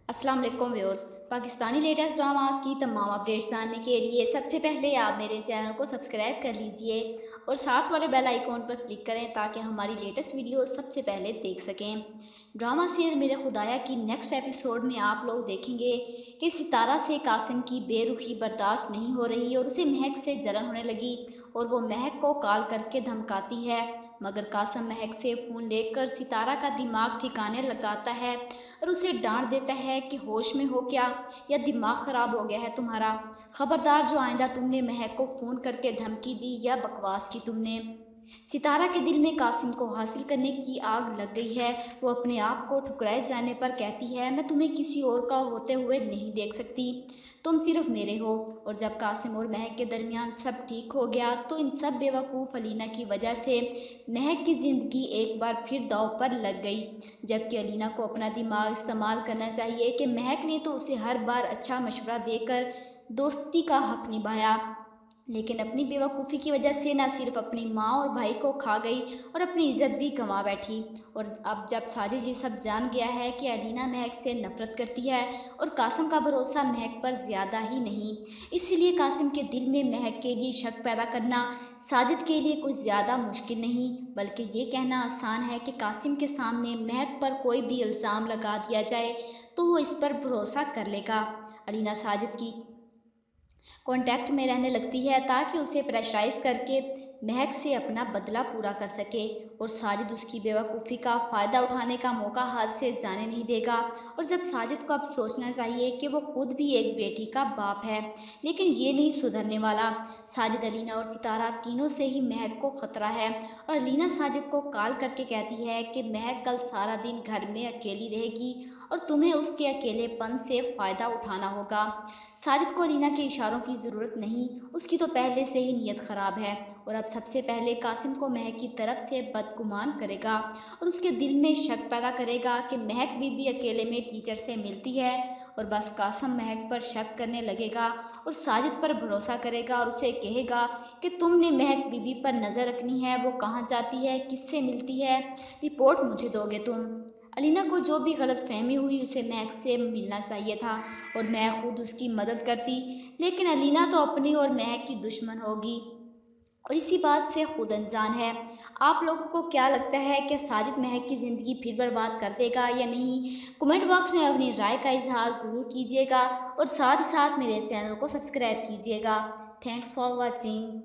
अस्सलाम वालेकुम viewers. Pakistani latest dramas की तमाम अपडेट्स जानने के लिए सबसे पहले आप मेरे चैनल को सब्सक्राइब कर लीजिए और साथ वाले बेल आइकॉन पर क्लिक करें ताकि हमारी लेटेस्ट वीडियो सबसे पहले देख सकें। ड्रामा सीरियल मेरे खुदाया की नेक्स्ट एपिसोड में आप लोग देखेंगे कि सितारा से कासिम की बेरुखी बर्दाश्त नहीं हो रही और उसे महक से जलन होने लगी और वो महक को कॉल करके धमकाती है, मगर कासिम महक से फ़ोन लेकर सितारा का दिमाग ठिकाने लगाता है और उसे डांट देता है कि होश में हो क्या या दिमाग ख़राब हो गया है तुम्हारा। ख़बरदार, जो आइंदा तुमने महक को फ़ोन करके धमकी दी या बकवास की तुमने। सितारा के दिल में कासिम को हासिल करने की आग लग गई है। वो अपने आप को ठुकराए जाने पर कहती है, मैं तुम्हें किसी और का होते हुए नहीं देख सकती, तुम सिर्फ मेरे हो। और जब कासिम और महक के दरमियान सब ठीक हो गया तो इन सब बेवकूफ़ अलीना की वजह से महक की ज़िंदगी एक बार फिर दांव पर लग गई। जबकि अलीना को अपना दिमाग इस्तेमाल करना चाहिए कि महक ने तो उसे हर बार अच्छा मशवरा देकर दोस्ती का हक निभाया, लेकिन अपनी बेवकूफ़ी की वजह से न सिर्फ अपनी माँ और भाई को खा गई और अपनी इज्जत भी गंवा बैठी। और अब जब साजिद ये सब जान गया है कि अलीना महक से नफ़रत करती है और कासिम का भरोसा महक पर ज़्यादा ही नहीं, इसीलिए कासिम के दिल में महक के लिए शक पैदा करना साजिद के लिए कुछ ज़्यादा मुश्किल नहीं, बल्कि ये कहना आसान है कि कासिम के सामने महक पर कोई भी इल्ज़ाम लगा दिया जाए तो वो इस पर भरोसा कर लेगा। अलीना साजिद की कांटेक्ट में रहने लगती है ताकि उसे प्रेशराइज करके महक से अपना बदला पूरा कर सके और साजिद उसकी बेवकूफ़ी का फ़ायदा उठाने का मौका हाथ से जाने नहीं देगा। और जब साजिद को अब सोचना चाहिए कि वो खुद भी एक बेटी का बाप है, लेकिन ये नहीं सुधरने वाला। साजिद, अलीना और सितारा तीनों से ही महक को ख़तरा है और अलीना साजिद को कॉल करके कहती है कि महक कल सारा दिन घर में अकेली रहेगी और तुम्हें उसके अकेलेपन से फ़ायदा उठाना होगा। साजिद को अलीना के इशारों की ज़रूरत नहीं, उसकी तो पहले से ही नीयत ख़राब है और अब सबसे पहले कासिम को महक की तरफ से बदगुमान करेगा और उसके दिल में शक पैदा करेगा कि महक बीबी अकेले में टीचर से मिलती है और बस कासिम महक पर शक करने लगेगा और साजिद पर भरोसा करेगा और उसे कहेगा कि तुमने महक बीबी पर नज़र रखनी है, वो कहाँ जाती है, किससे मिलती है, रिपोर्ट मुझे दोगे तुम। अलीना को जो भी गलतफहमी हुई उसे महक से मिलना चाहिए था और मैं खुद उसकी मदद करती, लेकिन अलीना तो अपनी और महक की दुश्मन होगी और इसी बात से खुद अनजान है। आप लोगों को क्या लगता है कि साजिद महक की ज़िंदगी फिर बर्बाद कर देगा या नहीं? कमेंट बॉक्स में अपनी राय का इजहार ज़रूर कीजिएगा और साथ ही साथ मेरे चैनल को सब्सक्राइब कीजिएगा। Thanks for watching.